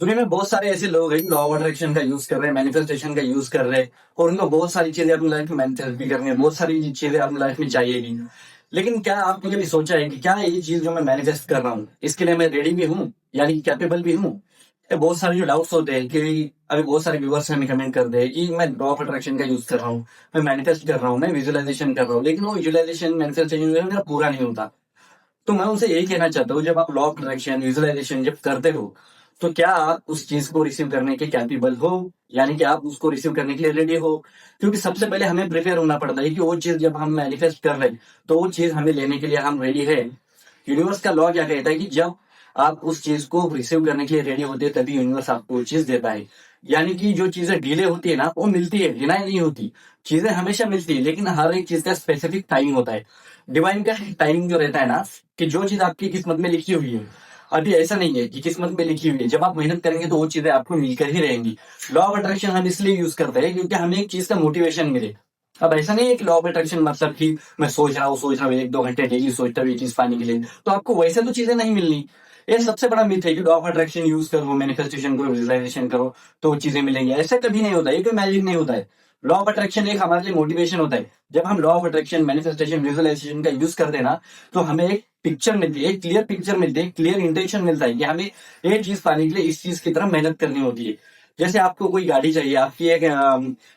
दुनिया में बहुत सारे ऐसे लोग हैं लॉ ऑफ अट्रैक्शन का यूज कर रहे हैं, मैनिफेस्टेशन का यूज कर रहे हैं और उनको बहुत सारी चीजें अपनी लाइफ में मैनिफेस्ट भी करनी है, बहुत सारी चीजें अपनी लाइफ में चाहिएगी। लेकिन क्या आपने कभी सोचा है कि क्या ये चीज जो मैं मैनिफेस्ट कर रहा हूँ इसके लिए मैं रेडी भी हूँ, यानी कि कैपेबल भी हूँ? ये बहुत सारे जो डाउट्स होते हैं कि अभी बहुत सारे व्यूअर्स हमें कमेंट कर दे कि मैं लॉ ऑफ अट्रैक्शन का यूज कर रहा हूँ, मैं मैनिफेस्ट कर रहा हूँ, मैं विजुअलाइजेशन कर रहा हूँ, लेकिन वो विजुअलाइजेशन मैनिफेस्टेशन जो है मेरा पूरा नहीं होता। तो मैं उनसे यही कहना चाहता हूँ, जब आप लॉ ऑफ अट्रैक्शन विजुअलाइजेशन जब करते हो तो क्या आप उस चीज को रिसीव करने के कैपेबल हो, यानी कि आप उसको रिसीव करने के लिए रेडी हो? क्योंकि सबसे पहले हमें प्रिपेयर होना पड़ता है कि वो चीज जब हम मैनिफेस्ट कर रहे हैं तो वो चीज हमें लेने के लिए हम रेडी है। यूनिवर्स का लॉ क्या कहता है कि जब आप उस चीज को रिसीव करने के लिए रेडी होते हैं तभी यूनिवर्स आपको वो चीज देता है। यानी कि जो चीजें डिले होती है ना वो मिलती है, डिनाई नहीं होती। चीजें हमेशा मिलती है लेकिन हर एक चीज का स्पेसिफिक टाइम होता है। डिवाइन का टाइमिंग जो रहता है ना, कि जो चीज आपकी किस्मत में लिखी हुई है, अभी ऐसा नहीं है कि किस्मत में लिखी हुई है, जब आप मेहनत करेंगे तो वो चीजें आपको मिलकर ही रहेंगी। लॉ ऑफ अट्रैक्शन हम इसलिए यूज करते हैं क्योंकि हमें एक चीज का मोटिवेशन मिले। अब ऐसा नहीं है कि लॉ ऑफ अट्रैक्शन मतलब कि मैं सोच रहा हूँ 1-2 घंटे डेली सोचता हूँ ये चीज पाने के लिए, तो आपको वैसे तो चीजें नहीं मिलनी। ये सबसे बड़ा मिथ है कि लॉ ऑफ अट्रैक्शन यूज करो, मैनिफेस्टेशन करो, विजुअलाइजेशन करो तो वो चीजें मिलेंगी। ऐसा कभी नहीं होता, ये कोई मैजिक नहीं होता है। लॉ ऑफ अट्रैक्शन एक हमारे लिए मोटिवेशन होता है। जब हम law of attraction manifestation visualisation का यूज करते हैं ना, तो हमें एक पिक्चर मिलती है, एक क्लियर पिक्चर मिलती है, क्लियर इंटेंशन मिलता है कि हमें एक चीज पाने के लिए इस चीज की तरफ मेहनत करनी होती है। जैसे आपको कोई गाड़ी चाहिए, आपकी एक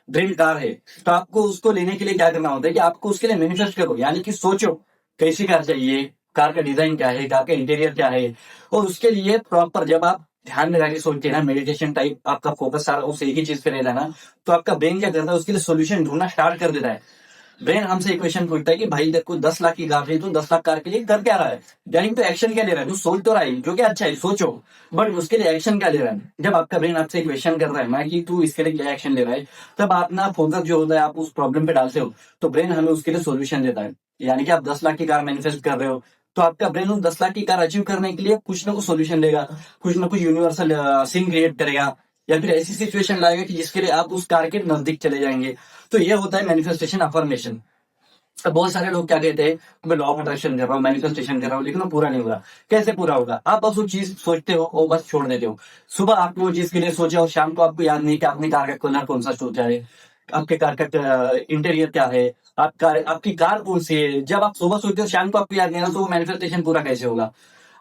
ड्रीम कार है, तो आपको उसको लेने के लिए क्या करना होता है कि आपको उसके लिए मैनिफेस्ट करो, यानी कि सोचो कैसी कार चाहिए, कार का डिजाइन क्या है, कार का इंटीरियर क्या है। और उसके लिए प्रॉपर जब आप ध्यान में लगा के सोचते हैं ना, मेडिटेशन टाइप आपका फोकस सारा उस एक ही चीज पे रहता है ना, तो आपका ब्रेन क्या करता है, उसके लिए सोल्यूशन ढूंढना स्टार्ट कर देता है। ब्रेन हमसे एक क्वेश्चन पूछता है कि भाई तेरे को 10 लाख की कार चाहिए, तू 10 लाख कार के लिए कर क्या रहा है? यानी तो एक्शन क्या ले रहा है? तू सोच तो रहा है जो कि अच्छा है, सोचो, बट उसके लिए एक्शन क्या ले रहा है? जब आपका ब्रेन आपसे क्वेश्चन कर रहा है ना कि तू इसके लिए क्या एक्शन ले रहा है, तब आप ना फोकस जो होता है आप उस प्रॉब्लम पे डालते हो, तो ब्रेन हमें उसके लिए सोल्यूशन देता है। यानी कि आप 10 लाख की कार मैनिफेस्ट कर रहे हो, तो आपका ब्रेन उस 10 लाख की कार अचीव करने के लिए कुछ ना कुछ सोल्यूशन देगा, कुछ ना कुछ यूनिवर्सल सीन क्रिएट करेगा, या फिर ऐसी सिचुएशन लाएगा कि जिसके लिए आप उस कार के नजदीक चले जाएंगे। तो ये होता है मैनिफेस्टेशन अफर्मेशन। तो बहुत सारे लोग क्या कहते हैं, मैं लॉ ऑफ अट्रैक्शन कर रहा हूँ, मैनिफेस्टेशन कर रहा हूँ, लेकिन वो पूरा नहीं हो रहा। कैसे पूरा होगा? आप बस वो चीज सोचते हो और बस छोड़ देते हो। सुबह आपने वो चीज के लिए सोचा और शाम को आपको याद नहीं कि आपने कार का कलर कौन सा सोचा है, आपके कार का इंटीरियर क्या है, आपकी कार कौन सी है। जब आप सुबह सोचते हो शाम को आपको याद नहीं रहा, तो वो मैनिफेस्टेशन पूरा कैसे होगा?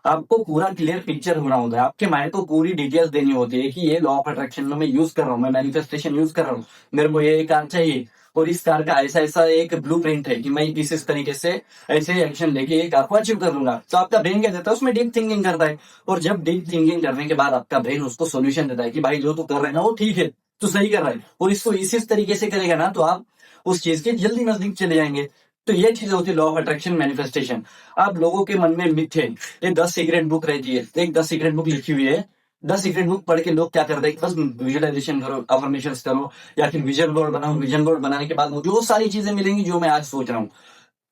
आपको पूरा क्लियर पिक्चर होना होता है, आपके माइंड को पूरी डिटेल्स देनी होती है कि ये लॉ ऑफ अट्रैक्शन में मैं यूज कर रहा हूँ, मैं मैनिफेस्टेशन यूज कर रहा हूँ, मेरे को ये कार चाहिए और इस कार का ऐसा ऐसा एक ब्लूप्रिंट है कि मैं इस तरीके से ऐसे एक्शन लेके ये कार को अचीव कर लूंगा। तो आपका ब्रेन क्या करता है, उसमें डीप थिंकिंग करता है। और जब डीप थिंकिंग करने के बाद आपका ब्रेन उसको सोल्यूशन देता है कि भाई जो तू कर रहा है ना वो ठीक है, तू सही कर रहा है, और इसको इसी तरीके से करेगा ना तो आप उस चीज के जल्दी नजदीक चले जाएंगे। तो ये चीज होती है लॉ ऑफ अट्रैक्शन मैनिफेस्टेशन। आप लोगों के मन में मिथ है, ये 10 सीक्रेट बुक रहती है, एक 10 सीक्रेट बुक लिखी हुई है। 10 सीक्रेट बुक पढ़ के लोग क्या करते हैं, बस विजुअलाइजेशन करो, अफर्मेशन करो, या फिर विजन बोर्ड बनाओ, विजन बोर्ड बनाने के बाद मुझे वो सारी चीजें मिलेंगी जो मैं आज सोच रहा हूँ।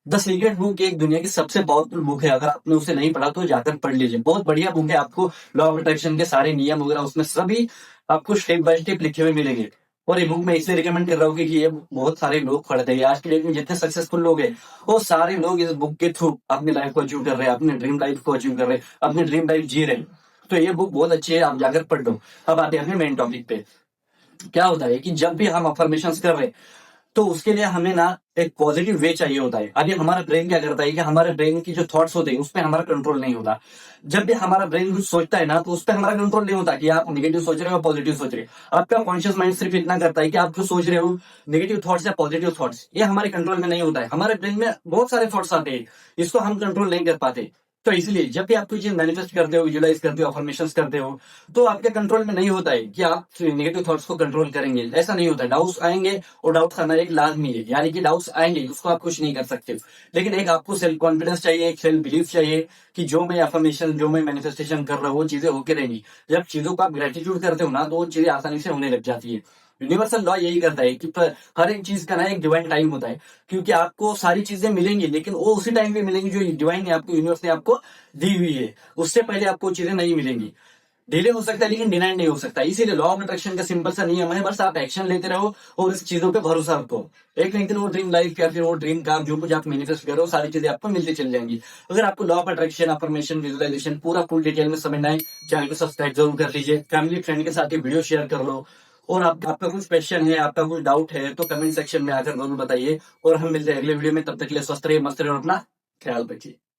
10 सीक्रेट बुक एक दुनिया की सबसे पावरफुल बुक है, अगर आपने उसे नहीं पढ़ा तो जाकर पढ़ लीजिए, बहुत बढ़िया बुक है। आपको लॉ ऑफ अट्रैक्शन के सारे नियम वगैरह उसमें सभी आपको स्टेप बाय स्टेप लिखे हुए मिलेंगे। और ये बुक मैं इसलिए रिकमेंड कर रहा हूँ कि ये बहुत सारे लोग पढ़ते हैं, आज की डेट में जितने सक्सेसफुल लोग हैं वो सारे लोग इस बुक के थ्रू अपनी लाइफ को अचीव कर रहे हैं, अपनी ड्रीम लाइफ को अचीव कर रहे हैं, अपनी ड्रीम लाइफ जी रहे हैं। तो ये बुक बहुत अच्छी है, आप जाकर पढ़ लो। अब आते हैं अपने मेन टॉपिक पे। क्या होता है कि जब भी हम अफर्मेशन कर रहे हैं तो उसके लिए हमें ना एक पॉजिटिव वे चाहिए होता है। अभी हमारा ब्रेन क्या करता है कि हमारे ब्रेन की जो थॉट्स होते हैं उस पर हमारा कंट्रोल नहीं होता। जब भी हमारा ब्रेन कुछ सोचता है ना तो उस पर हमारा कंट्रोल नहीं होता कि आप नेगेटिव सोच रहे हो पॉजिटिव सोच रहे हो। आपका कॉन्शियस माइंड सिर्फ इतना करता है कि आप जो सोच रहे हो नेगेटिव थॉट्स या पॉजिटिव थॉट्स, ये हमारे कंट्रोल में नहीं होता है। हमारे ब्रेन में बहुत सारे थॉट्स आते हैं, इसको हम कंट्रोल नहीं कर पाते। तो इसलिए जब भी आप कोई चीज मैनिफेस्ट करते हो, विजुअलाइज करते हो, अफर्मेशन करते हो, तो आपके कंट्रोल में नहीं होता है कि आप नेगेटिव थॉट्स को कंट्रोल करेंगे। ऐसा नहीं होता है, डाउट्स आएंगे और डाउट्स आना एक लाजमी है, यानी कि डाउट्स आएंगे उसको आप कुछ नहीं कर सकते। लेकिन एक आपको सेल्फ कॉन्फिडेंस चाहिए, एक सेल्फ बिलीफ चाहिए कि जो मैं अफर्मेशन जो मैं मैनिफेस्टेशन कर रहा हूँ वो चीजें होके रहेंगी। जब चीजों को आप ग्रेटिट्यूड करते हो ना तो वो चीजें आसानी से होने लग जाती है। यूनिवर्सल लॉ यही करता है कि हर एक चीज का ना एक डिवाइन टाइम होता है, क्योंकि आपको सारी चीजें मिलेंगी लेकिन वो उसी टाइम पे मिलेंगी जो डिवाइन है, आपको यूनिवर्स ने आपको दी हुई है। उससे पहले आपको चीजें नहीं मिलेंगी। डिले हो सकता है लेकिन डिनाइड नहीं हो सकता। इसीलिए लॉ ऑफ अट्रैक्शन का सिंपल सा नियम है, बस आप एक्शन लेते रहो और इस चीजों पे भरोसा रखो। एक ना एक दिन वो ड्रीम लाइफ या फिर वो ड्रीम काम जो कुछ आप मैनिफेस्ट करो, सारी चीजें आपको मिलती चली जाएंगी। अगर आपको law of attraction, affirmation, visualisation पूरा फुल डिटेल में समझना है, चैनल को सब्सक्राइब जरूर कर लीजिए, फैमिली फ्रेंड के साथ ये वीडियो शेयर कर लो। और आपका कुछ क्वेश्चन है, आपका कुछ डाउट है तो कमेंट सेक्शन में आकर जरूर बताइए। और हम मिलते हैं अगले वीडियो में, तब तक के लिए स्वस्थ रहिए, मस्त रहिए और अपना ख्याल रखिए।